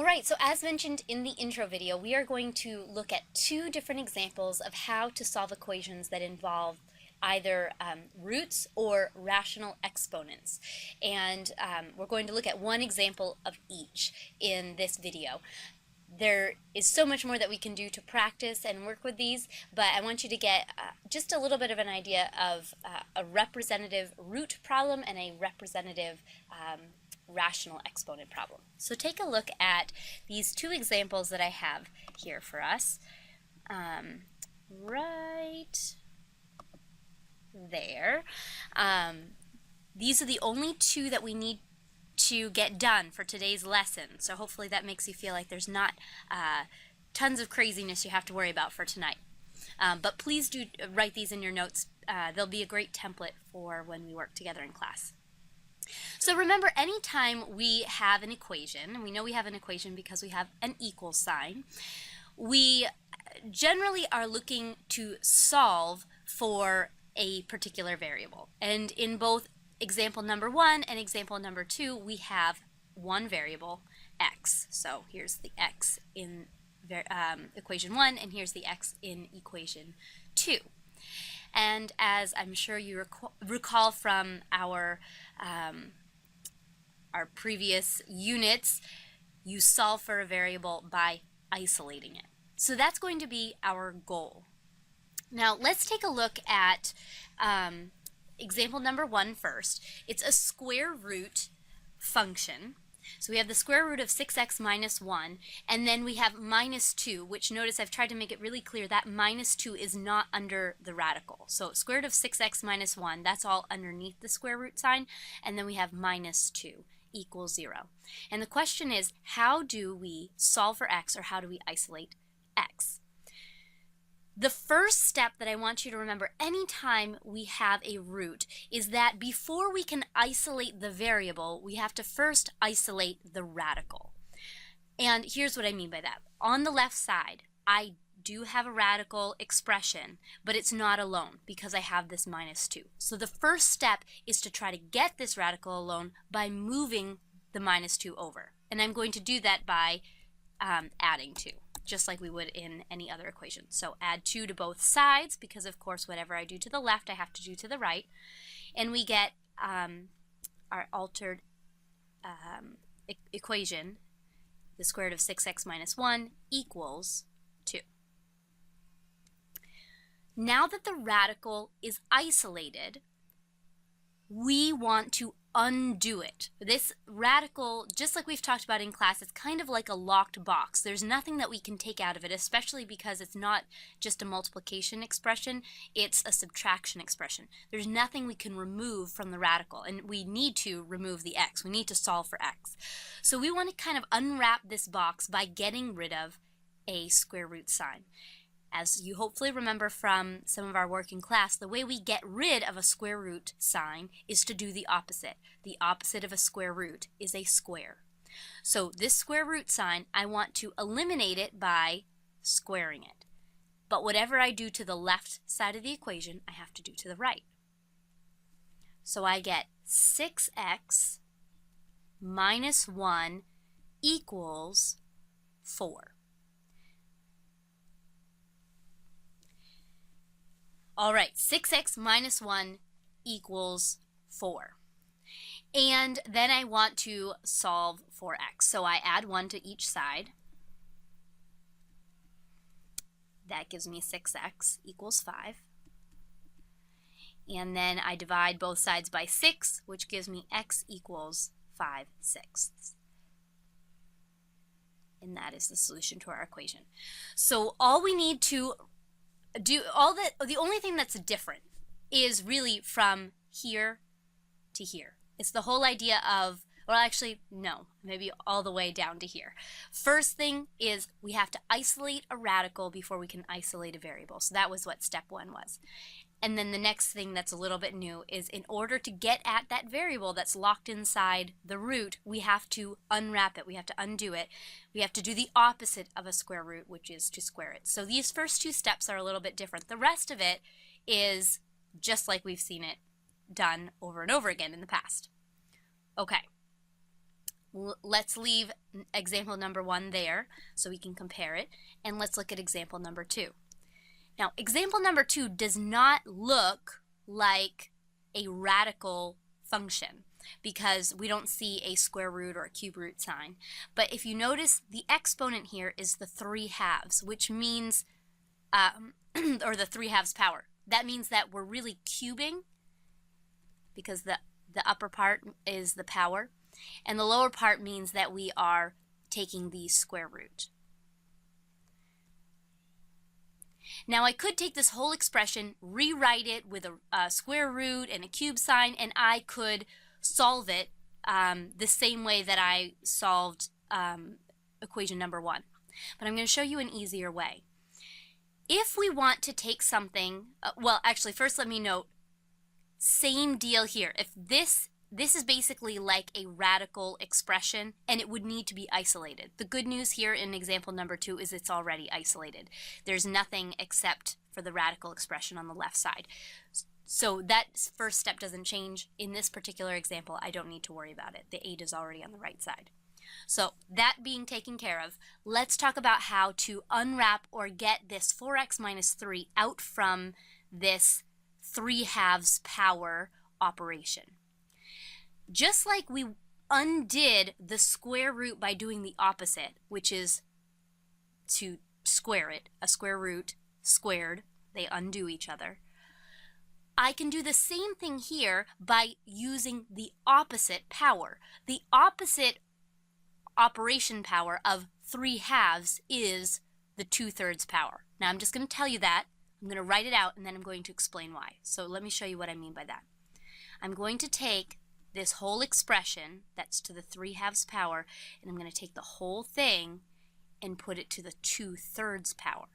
Alright, so as mentioned in the intro video, we are going to look at two different examples of how to solve equations that involve either roots or rational exponents. And we're going to look at one example of each in this video. There is so much more that we can do to practice and work with these, but I want you to get just a little bit of an idea of a representative root problem and a representative rational exponent problem. So take a look at these two examples that I have here for us. Right there. These are the only two that we need to get done for today's lesson. So hopefully that makes you feel like there's not tons of craziness you have to worry about for tonight. But please do write these in your notes. They'll be a great template for when we work together in class. So remember, anytime we have an equation, and we know we have an equation because we have an equal sign, we generally are looking to solve for a particular variable. And in both example number 1 and example number 2, we have one variable, x. So here's the x in equation 1, and here's the x in equation 2. And as I'm sure you recall from our previous units, you solve for a variable by isolating it. So that's going to be our goal. Now let's take a look at example number 1 first. It's a square root function. So we have the square root of 6x minus 1, and then we have minus 2, which notice I've tried to make it really clear that minus 2 is not under the radical. So square root of 6x minus 1, that's all underneath the square root sign, and then we have minus 2 equals 0. And the question is, how do we solve for x, or how do we isolate x? The first step that I want you to remember anytime we have a root is that before we can isolate the variable, we have to first isolate the radical. And here's what I mean by that. On the left side, I do have a radical expression, but it's not alone because I have this minus 2. So the first step is to try to get this radical alone by moving the minus 2 over. And I'm going to do that by adding 2. Just like we would in any other equation. So add 2 to both sides, because of course whatever I do to the left I have to do to the right, and we get our altered equation, the square root of 6x minus 1 equals 2. Now that the radical is isolated, we want to undo it. This radical, just like we've talked about in class, it's kind of like a locked box. There's nothing that we can take out of it, especially because it's not just a multiplication expression, it's a subtraction expression. There's nothing we can remove from the radical, and we need to remove the x. We need to solve for x. So we want to kind of unwrap this box by getting rid of a square root sign. As you hopefully remember from some of our work in class, the way we get rid of a square root sign is to do the opposite. The opposite of a square root is a square. So this square root sign, I want to eliminate it by squaring it. But whatever I do to the left side of the equation, I have to do to the right. So I get 6x minus 1 equals 4. All right, 6x minus 1 equals 4. And then I want to solve for x. So I add 1 to each side. That gives me 6x equals 5. And then I divide both sides by 6, which gives me x equals 5/6. And that is the solution to our equation. So all we need to the only thing that's different is really from here to here. It's the whole idea of, well, actually, no, maybe all the way down to here. First thing is we have to isolate a radical before we can isolate a variable. So that was what step 1 was. And then the next thing that's a little bit new is, in order to get at that variable that's locked inside the root, we have to unwrap it. We have to undo it. We have to do the opposite of a square root, which is to square it. So these first 2 steps are a little bit different. The rest of it is just like we've seen it done over and over again in the past. Okay. let's leave example number 1 there so we can compare it, and let's look at example number 2. Now, example number 2 does not look like a radical function because we don't see a square root or a cube root sign. But if you notice, the exponent here is the 3/2, which means, or the 3/2 power. That means that we're really cubing because the upper part is the power, and the lower part means that we are taking the square root. Now I could take this whole expression, rewrite it with a square root and a cube sign, and I could solve it the same way that I solved equation number 1. But I'm going to show you an easier way. If we want to take something, well, actually, first let me note, same deal here. If this is basically like a radical expression, and it would need to be isolated. The good news here in example number 2 is it's already isolated. There's nothing except for the radical expression on the left side. So that first step doesn't change. In this particular example, I don't need to worry about it. The 8 is already on the right side. So that being taken care of, let's talk about how to unwrap or get this 4x minus 3 out from this 3/2 power operation. Just like we undid the square root by doing the opposite, which is to square it, a square root squared, they undo each other. I can do the same thing here by using the opposite power. The opposite operation power of 3/2 is the 2/3 power. Now I'm just going to tell you that. I'm going to write it out and then I'm going to explain why. So let me show you what I mean by that. I'm going to take this whole expression that's to the 3/2 power, and I'm going to take the whole thing and put it to the 2/3 power.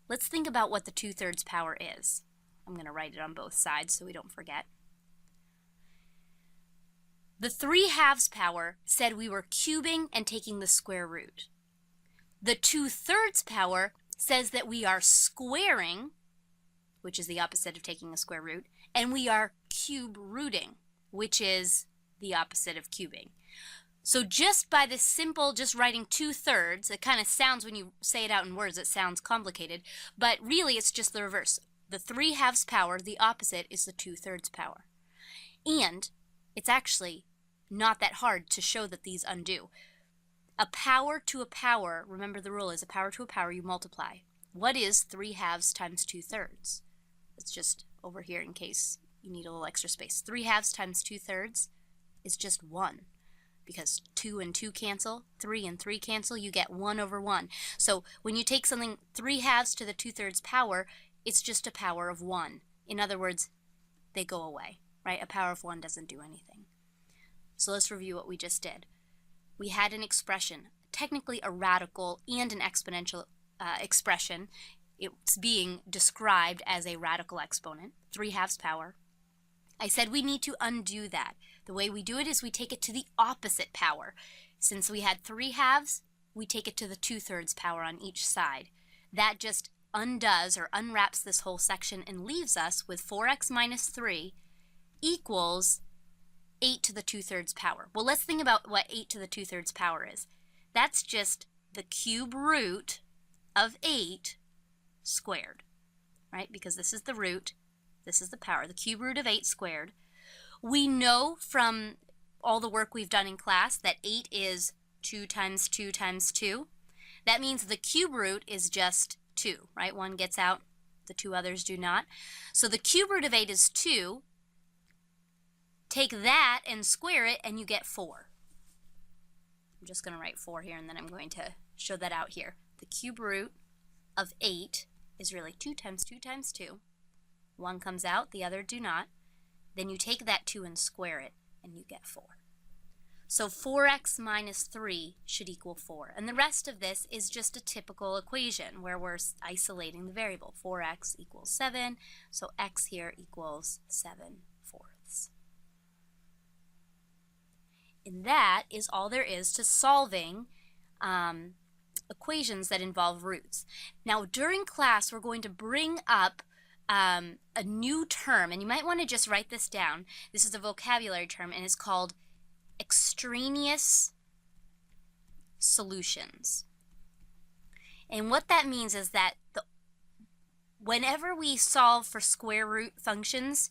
Let's think about what the 2/3 power is. I'm going to write it on both sides so we don't forget. The 3/2 power said we were cubing and taking the square root. The 2/3 power says that we are squaring, which is the opposite of taking a square root, and we are cube rooting, which is the opposite of cubing. So just by this simple, just writing 2/3, it kind of sounds, when you say it out in words, it sounds complicated, but really it's just the reverse. The 3/2 power, the opposite, is the 2/3 power. And it's actually not that hard to show that these undo. A power to a power, remember the rule is a power to a power, you multiply. What is 3/2 times 2/3? It's just over here in case you need a little extra space. 3/2 times 2/3 is just 1. Because 2 and 2 cancel, 3 and 3 cancel, you get 1 over 1. So when you take something 3/2 to the 2/3 power, it's just a power of 1. In other words, they go away, right? A power of 1 doesn't do anything. So let's review what we just did. We had an expression, technically a radical and an exponential expression. It's being described as a radical exponent, 3/2 power. I said we need to undo that. The way we do it is we take it to the opposite power. Since we had 3/2, we take it to the 2/3 power on each side. That just undoes or unwraps this whole section and leaves us with 4x minus 3 equals 8 to the 2/3 power. Well, let's think about what 8 to the 2/3 power is. That's just the cube root of 8 squared, right? Because this is the root, this is the power, the cube root of 8 squared. We know from all the work we've done in class that 8 is 2 times 2 times 2. That means the cube root is just 2, right? One gets out, the two others do not. So the cube root of 8 is 2. Take that and square it and you get 4. I'm just going to write 4 here and then I'm going to show that out here. The cube root of 8 is really 2 times 2 times 2. One comes out, the other do not. Then you take that 2 and square it and you get 4. So 4x minus 3 should equal 4. And the rest of this is just a typical equation where we're isolating the variable. 4x equals 7, so x here equals 7/4. And that is all there is to solving equations that involve roots. Now during class we're going to bring up a new term, and you might want to just write this down. This is a vocabulary term and it's called extraneous solutions. And what that means is that whenever we solve for square root functions,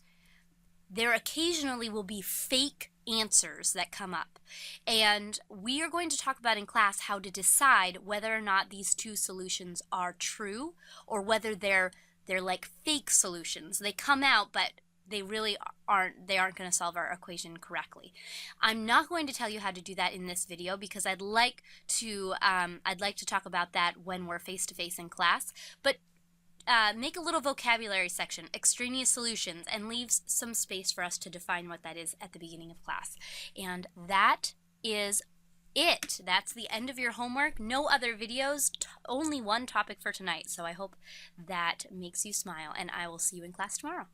there occasionally will be fake answers that come up. And we are going to talk about in class how to decide whether or not these two solutions are true or whether they're like fake solutions. They come out, but they really aren't going to solve our equation correctly. I'm not going to tell you how to do that in this video because I'd like to talk about that when we're face-to-face in class. But make a little vocabulary section, extraneous solutions, and leaves some space for us to define what that is at the beginning of class. And that is it. That's the end of your homework. No other videos, only one topic for tonight. So I hope that makes you smile, and I will see you in class tomorrow.